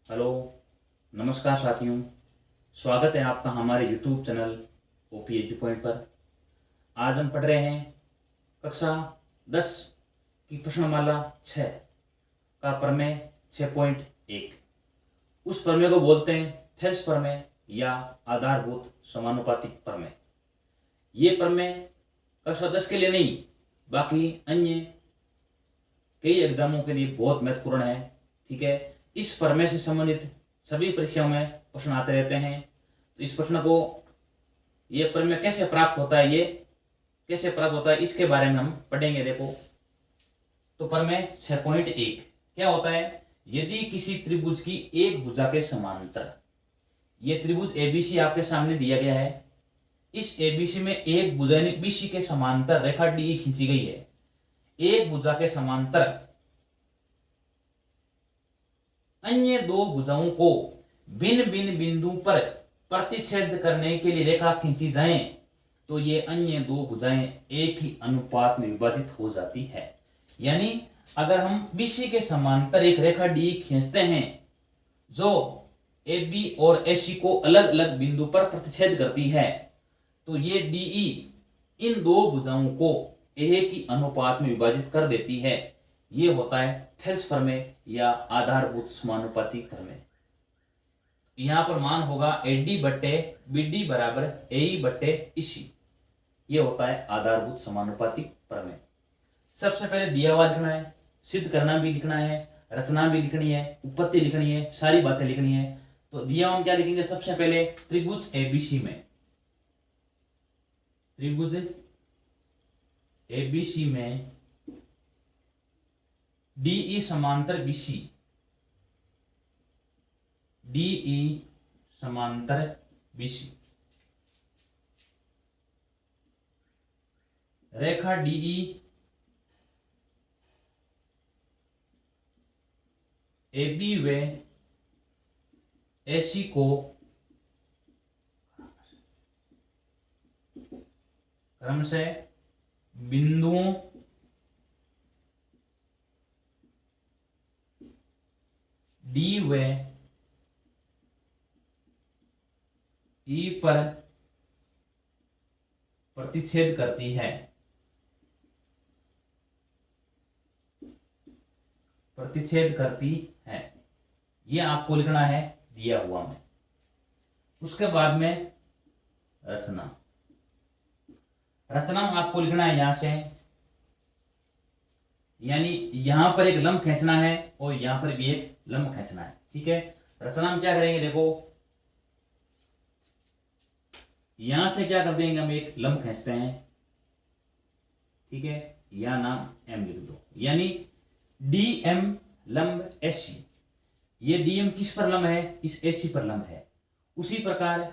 Hello, नमस्कार साथियों। स्वागत है आपका हमारे YouTube channel OP edu point पर। आज हम पढ़ रहे हैं कक्षा 10 की प्रश्नमाला 6 का प्रमेय 6.1। उस प्रमेय को बोलते हैं थेल्स प्रमेय या आधारभूत समानुपातिक प्रमेय। ये प्रमेय कक्षा 10 के लिए नहीं, बाकी अन्य कई एग्जामों के लिए बहुत महत्वपूर्ण है। ठीक है, इस प्रमेय से संबंधित सभी परीक्षाओं में प्रश्न आते रहते हैं। तो इस प्रश्न को, ये प्रमेय कैसे प्राप्त होता है, ये कैसे प्राप्त होता है, इसके बारे में हम पढ़ेंगे। देखो, तो प्रमेय 6.1 क्या होता है। यदि किसी त्रिभुज की एक भुजा के समांतर, ये त्रिभुज एबीसी आपके सामने दिया गया है, इस एबीसी में एक भुजा यानी बीसी के समांतर रेखा डी खींची गई है। एक भुजा के समांतर अन्य दो भुजाओं को भिन्न भिन्न बिंदु पर प्रतिच्छेद करने के लिए रेखा खींची जाए तो ये अन्य दो भुजाएं एक ही अनुपात में विभाजित हो जाती है। यानी अगर हम बीसी के समांतर एक रेखा डी खींचते हैं जो ए बी और ए सी को अलग अलग बिंदु पर प्रतिच्छेद करती है, तो ये डीई इन दो भुजाओं को एक ही अनुपात में विभाजित कर देती है। ये होता है थेल्स प्रमेय या आधारभूत समानुपातिक प्रमेय। यहां पर मान होगा एडी बट्टे बीडी बराबर एई बट्टे इसी। ये होता है आधारभूत समानुपातिक प्रमेय। सबसे पहले दिया हुआ लिखना है, सिद्ध करना भी लिखना है, रचना भी लिखनी है, उत्पत्ति लिखनी है, सारी बातें लिखनी है। तो दिया हम क्या लिखेंगे, सबसे पहले त्रिभुज एबीसी में, त्रिभुज एबीसी में डीई समांतर बीसी, डीई समांतर बीसी, रेखा डीई एबी व एसी को क्रम से बिंदुओं डी व ई पर प्रतिच्छेद करती है, प्रतिच्छेद करती है। यह आपको लिखना है दिया हुआ में। उसके बाद में रचना, रचना में आपको लिखना है यहां से, यानी यहां पर एक लंब खींचना है और यहां पर भी एक लंब खींचना है। ठीक है, रचना में क्या करेंगे, देखो यहां से क्या कर देंगे, हम एक लंब खींचते हैं। ठीक है, यह नाम एम लिख दो, यानी डी एम लंब एसी। ये डी एम किस पर लंब है, इस एसी पर लंब है। उसी प्रकार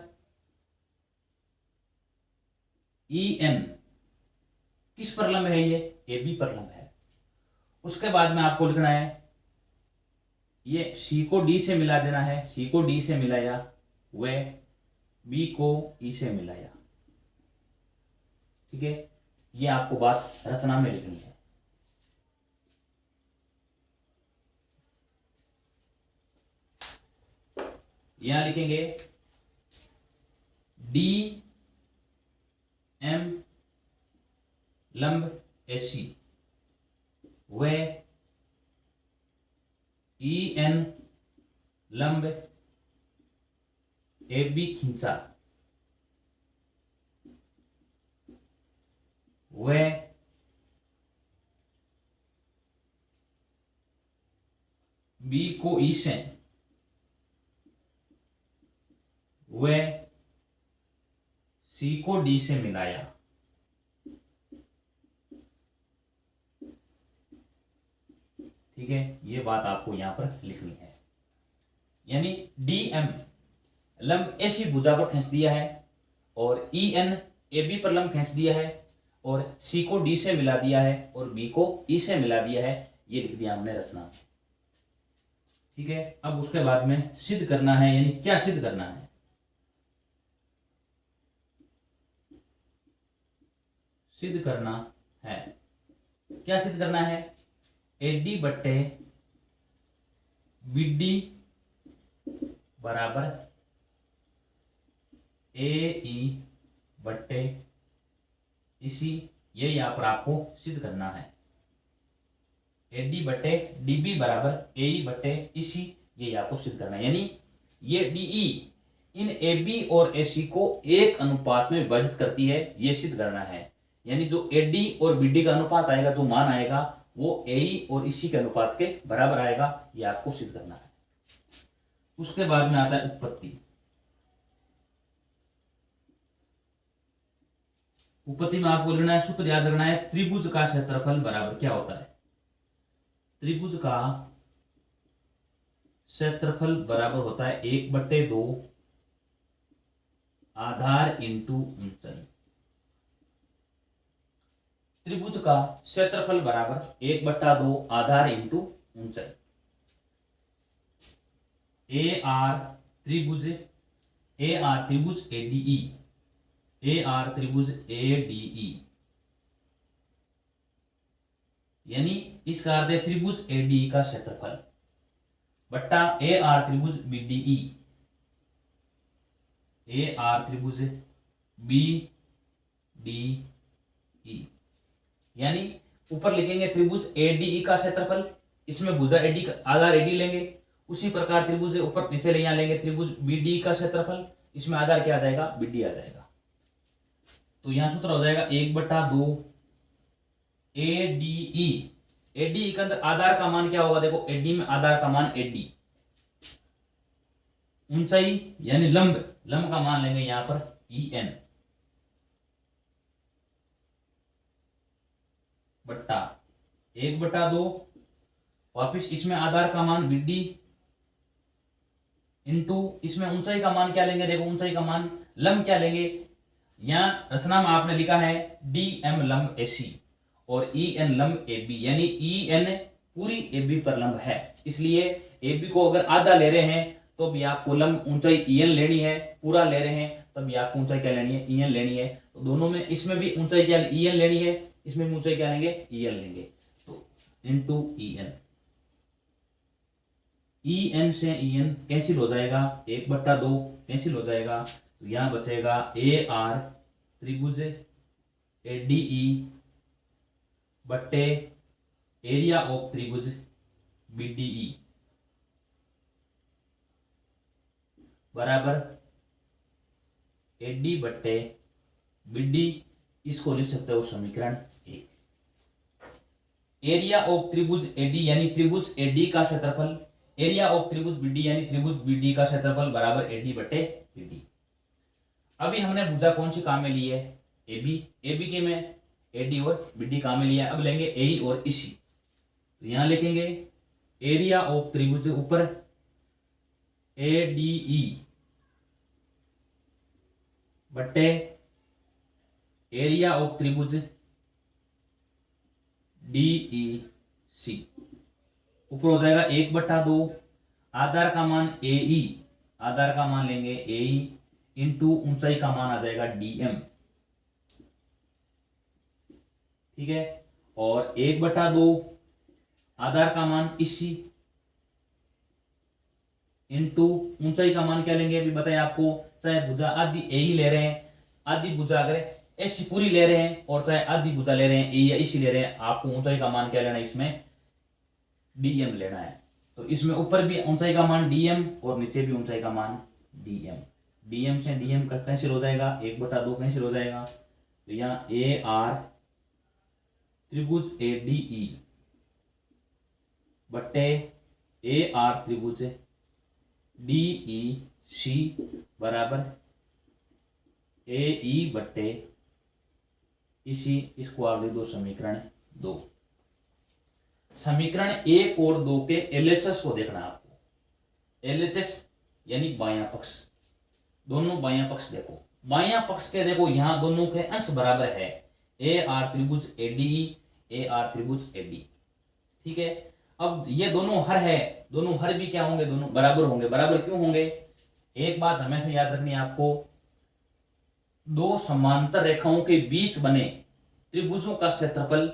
ई एन किस पर लंब है, ये ए बी पर लंब है। उसके बाद में आपको लिखना है, ये सी को डी से मिला देना है, सी को डी से मिलाया, व बी को ई से मिलाया। ठीक है, ये आपको बात रचना में लिखनी है। यहां लिखेंगे डी एम लंब एसी व ई एन लंब ए बी खींचा व बी को ई से व सी को डी से मिलाया। ठीक है, ये बात आपको यहां पर लिखनी है। यानी डी एम लंब एसी भुजा पर खींच दिया है और ई एन ए बी पर लंब खींच दिया है और सी को डी से मिला दिया है और बी को ई से मिला दिया है। ये लिख दिया हमने रचना। ठीक है, अब उसके बाद में सिद्ध करना है, यानी क्या सिद्ध करना है, सिद्ध करना है। क्या सिद्ध करना है, एडी बट्टे बीडी बराबर AE बट्टे इसी, ये यहाँ पर आपको सिद्ध करना है। AD बट्टे DB बराबर AE बट्टे इसी, ये आपको सिद्ध करना है। यानी ये DE इन AB और AC को एक अनुपात में विभाजित करती है, ये सिद्ध करना है। यानी जो AD और BD का अनुपात आएगा, जो मान आएगा वो AE और इसी के अनुपात के बराबर आएगा, ये आपको सिद्ध करना है। उसके बाद में आता है उत्पत्ति। उत्पत्ति में आपको लेना है, सूत्र याद रखना है, त्रिभुज का क्षेत्रफल बराबर क्या होता है? त्रिभुज का क्षेत्रफल बराबर होता है 1/2 आधार इंटू ऊंचाई। त्रिभुज का क्षेत्रफल बराबर 1/2 आधार इंटू ऊंचाई। AR त्रिभुज ADE, AR त्रिभुज ADE, यानी इसका अर्थ है त्रिभुज ADE का क्षेत्रफल बट्टा AR त्रिभुज BDE, AR त्रिभुज BDE। यानी ऊपर लिखेंगे त्रिभुज ADE का क्षेत्रफल, इसमें भुजा AD का आधार AD लेंगे। उसी प्रकार त्रिभुज ऊपर नीचे यहाँ लेंगे त्रिभुज BDE का क्षेत्रफल, इसमें आधार क्या आ जाएगा? BD आ जाएगा। तो यहां सूत्र हो जाएगा 1/2 ADE। ADE के अंदर आधार का मान क्या होगा? देखो AD में आधार का मान AD, ऊंचाई यानी लंब का मान लेंगे यहां पर EN बट्टा 1/2, वापिस इसमें आधार का मान BD इंटू इसमें ऊंचाई का मान क्या लेंगे? देखो ऊंचाई का मान लंब क्या लेंगे? यहाँ रचना में आपने लिखा है DM लंब AC और EN लंब AB, यानी EN पूरी AB पर लंब है, इसलिए AB को अगर आधा ले रहे हैं तो भी आपको लंब ऊंचाई EN लेनी है, पूरा ले रहे हैं तब भी आपको ऊंचाई क्या लेनी है? EN लेनी है। तो दोनों में, इसमें भी ऊंचाई क्या EN लेनी है, इसमें भी ऊंचाई क्या लेंगे? EN लेंगे। तो इंटू EN, EN से EN कैंसिल हो जाएगा, 1/2 कैंसिल हो जाएगा, तो यहां बचेगा AR त्रिभुज ADE बट्टे एरिया ऑफ त्रिभुज BDE बराबर AD बट्टे BD। इसको लिख सकते हो समीकरण 1। एरिया ऑफ त्रिभुज AD यानी त्रिभुज AD का क्षेत्रफल, एरिया ऑफ त्रिभुज BD यानी त्रिभुज BD का क्षेत्रफल बराबर AD बट्टे BD। अभी हमने भुजा कौन सी काम में ली है? AB के में AD और BD काम में लिया है। अब लेंगे AE और EC, तो यहां लिखेंगे एरिया ऑफ त्रिभुज ऊपर ADE बट्टे एरिया ऑफ त्रिभुज DEC, ऊपर हो जाएगा 1/2 आधार का मान AE, आधार का मान लेंगे AE इंटू ऊंचाई का मान आ जाएगा DM, ठीक है। और 1/2 आधार का मान EC इंटू ऊंचाई का मान क्या लेंगे? अभी बताए आपको, चाहे भुजा आधी AE ले रहे हैं, आधी भुजा अगर AC पूरी ले रहे हैं, और चाहे आधी भुजा ले रहे हैं AE या EC ले रहे हैं, आपको ऊंचाई का मान क्या लेना है? इसमें DM लेना है। तो इसमें ऊपर भी ऊंचाई का मान DM और नीचे भी ऊंचाई का मान DM। DM से DM का कैंसिल हो जाएगा, 1/2 कैंसिल हो जाएगा, तो यहाँ AR त्रिभुज ADE बट्टे AR त्रिभुज DEC बराबर AE बट्टे इसी, इसको आप लिख दो समीकरण 2। समीकरण 1 और 2 के LHS को देखना है आपको। LHS यानी बायां पक्ष, दोनों बायां पक्ष देखो, बायां पक्ष के देखो यहां दोनों के अंश बराबर है, AR त्रिभुज ADE AR त्रिभुज AD, ठीक है। अब ये दोनों हर है, दोनों हर भी क्या होंगे? दोनों बराबर होंगे। बराबर क्यों होंगे? एक बात हमेशा याद रखनी है आपको, दो समांतर रेखाओं के बीच बने त्रिभुजों का क्षेत्रफल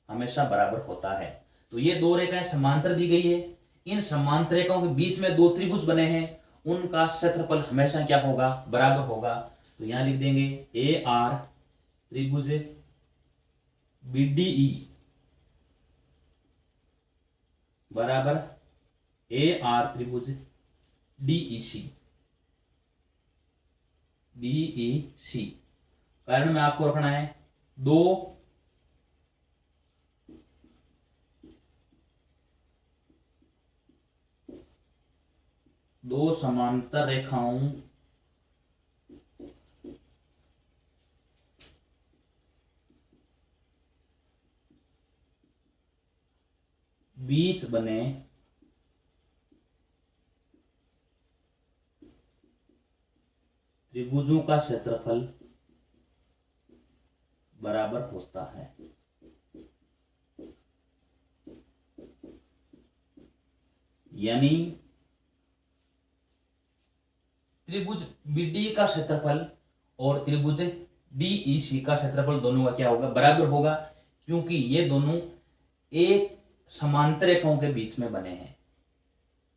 हमेशा बराबर होता है। तो ये दो रेखाएं समांतर दी गई है, इन समांतर रेखाओं के बीच में दो त्रिभुज बने हैं, उनका क्षेत्रफल हमेशा क्या होगा, बराबर होगा। तो यहां लिख देंगे ए आर त्रिभुज बीडीई बराबर ए आर त्रिभुज डीईसी। डीईसी कारण में आपको रखना है दो समांतर रेखाओं बीच बने त्रिभुजों का क्षेत्रफल बराबर होता है। यानी त्रिभुज बीडी का क्षेत्रफल और त्रिभुज डीईसी का क्षेत्रफल दोनों का क्या होगा, बराबर होगा, क्योंकि ये दोनों एक समांतर रेखाओं के बीच में बने हैं।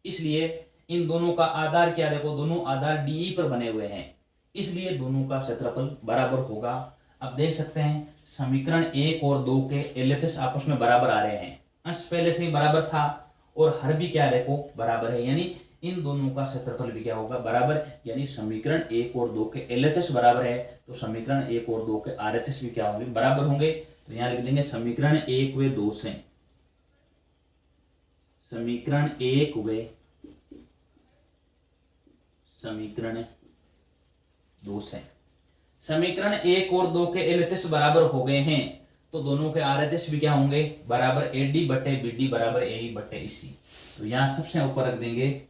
इसलिए इन दोनों का आधार क्या, देखो दोनों आधार डीई पर बने हुए हैं, इसलिए दोनों का क्षेत्रफल बराबर होगा। अब देख सकते हैं समीकरण 1 और 2 के एलएचएस आपस में बराबर आ रहे हैं। अंश पहले से ही बराबर था और हर भी क्या देखो बराबर है, यानी इन दोनों का क्षेत्रफल भी क्या होगा, बराबर। यानी समीकरण 1 और 2 के एलएचएस बराबर है, तो समीकरण 1 और 2 के आरएचएस भी क्या होंगे, बराबर होंगे। तो यहां लिख देंगे समीकरण 1 व 2 से, समीकरण 1 व समीकरण 2 से। समीकरण 1 और 2 के एलएचएस बराबर हो गए हैं, तो दोनों के आरएचएस भी क्या होंगे, बराबर। एडी बटे बीडी बराबर एई बटे ईसी। तो यहां सबसे ऊपर रख देंगे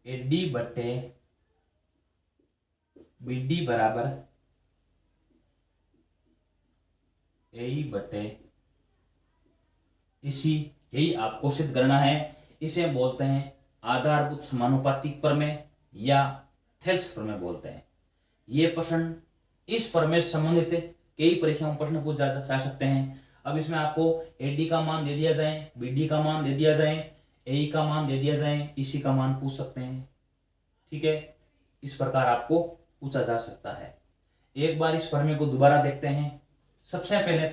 एडी बटे बीडी बराबर एई बटे ईसी। यही आपको सिद्ध करना है। इसे बोलते हैं आधारभूत समानुपातिक प्रमेय या थेल्स प्रमेय बोलते हैं। ये प्रश्न इस प्रमेय से संबंधित कई परीक्षाओं में प्रश्न पूछ जा सकते हैं। अब इसमें आपको एडी का मान दे दिया जाए, बीडी का मान दे दिया जाए, एई का मान दे दिया जाए, ईसी का मान पूछ सकते हैं। ठीक है, इस प्रकार आपको पूछा जा सकता है। एक बार इस प्रमेय को दोबारा देखते हैं। सबसे पहले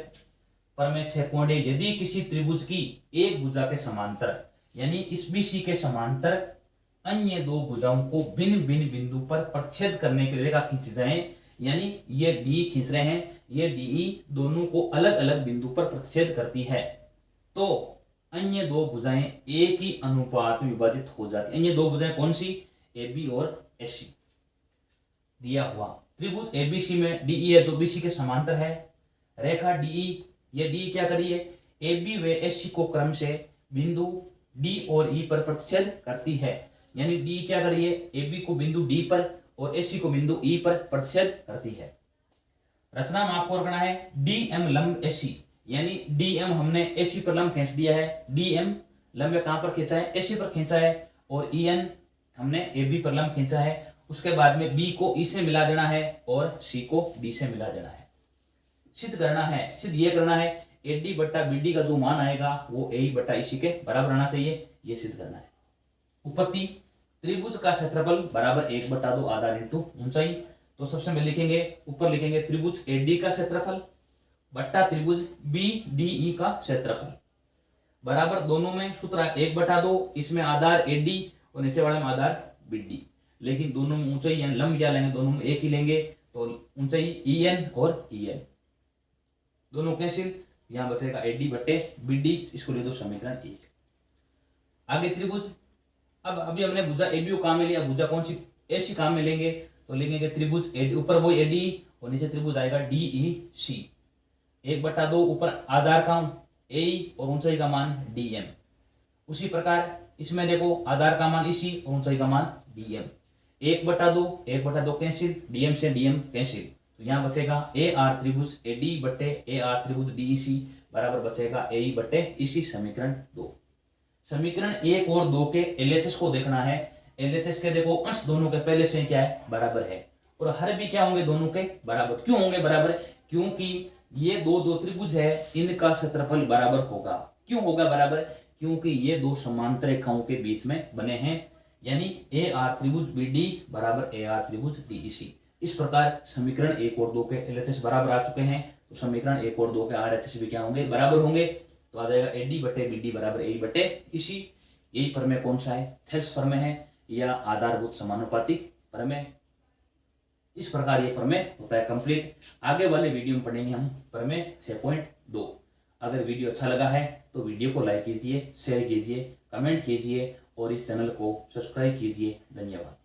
प्रमेय 6 पॉइंट, यदि किसी त्रिभुज की एक भुजा के समांतर यानी इस बीसी के समांतर अन्य दो भुजाओं को भिन्न भिन्न बिंदु पर प्रच्छेद करने के लिए रेखा खींची जाए, यानी ये डी खींच रहे हैं, ये डीई दोनों को अलग अलग बिंदु पर प्रच्छेद करती है, तो अन्य दो भुजाएं एक ही अनुपात में विभाजित हो जाती है। अन्य दो भुजाएं कौन सी, ए बी और एसी दिया हुआ। त्रिभुज एबीसी में डीई है जो बीसी के समांतर है। रेखा डीई, ये डी क्या करी है, ए बी व एसी को क्रम से बिंदु डी और ई पर प्रतिच्छेद करती है। यानी डी क्या करी है, ए बी को बिंदु डी पर और एसी को बिंदु ई पर प्रतिच्छेद करती है। रचना में आपको रखना है डी एम लंब एसी, यानी डी एम हमने एसी पर लंब खींच दिया है। डी एम लंब कहां पर खींचा है, एसी पर खींचा है, और ई एन हमने ए बी पर लंब खींचा है। उसके बाद में बी को ई से मिला देना है और सी को डी से मिला देना है। सिद्ध करना है, सिद्ध ये करना है एडी बट्टा बीडी का जो मान आएगा वो ए बट्टा इसी के बराबर आना चाहिए, ये सिद्ध करना है। उपपत्ति, त्रिभुज का क्षेत्रफल बराबर 1/2 आधार इंटू ऊंचाई। तो सबसे पहले लिखेंगे, ऊपर लिखेंगे त्रिभुज एडी का क्षेत्रफल बट्टा त्रिभुज बी डी ई का क्षेत्रफल बराबर, दोनों में सूत्र 1/2, इसमें आधार एडी और नीचे वाले में आधार बीडी, लेकिन दोनों में ऊंचाई यानी लंब क्या लेंगे, दोनों में एक ही लेंगे, तो ऊंचाई ई एन और ई एन दोनों कैंसिल, यहां बचेगा एडी बटे बीडी, इसको ले दो समीकरण 1। आगे त्रिभुज, अब अभी हमने भुजा एबी काम में लिया, भुजा कौन सी, एसी काम में लेंगे, तो लिखेंगे त्रिभुज एडी, ऊपर वही एडी और नीचे त्रिभुज आएगा डीई सी। 1/2 ऊपर आधार का ए और ऊंचाई का मान डीएम। उसी प्रकार इसमें देखो आधार का मान इसी और ऊंचाई का मान डीएम। 1/2 कैंसिल, डीएम से डीएम कैंसिल, तो यहाँ बचेगा ए आर त्रिभुज एडी बटे ए आर त्रिभुज डीईसी बराबर बचेगा ए बटे इसी, समीकरण 2। समीकरण 1 और 2 के एलएचएस को देखना है। एलएचएस के देखो अंश दोनों के पहले से क्या है, बराबर है, और हर भी क्या होंगे, दोनों के बराबर। क्यों होंगे बराबर, क्योंकि ये दो त्रिभुज है, इनका क्षेत्रफल बराबर होगा। क्यों होगा बराबर, क्योंकि ये दो समांतर रेखाओं के बीच में बने हैं, यानी ए आर त्रिभुज बी डी बराबर ए आर त्रिभुज डी ई सी। इस प्रकार समीकरण 1 और 2 के एलएचएस बराबर आ चुके हैं, तो समीकरण 1 और 2 के आरएचएस भी क्या होंगे, बराबर होंगे। तो आ जाएगा एडी बटे बी डी बराबर ए बटे ई सी। यही प्रमेय कौन सा है, थेल्स प्रमेय है या आधारभूत समानुपातिक प्रमेय। इस प्रकार ये प्रमेय होता है कंप्लीट। आगे वाले वीडियो में पढ़ेंगे हम प्रमेय 6.2। अगर वीडियो अच्छा लगा है तो वीडियो को लाइक कीजिए, शेयर कीजिए, कमेंट कीजिए और इस चैनल को सब्सक्राइब कीजिए। धन्यवाद।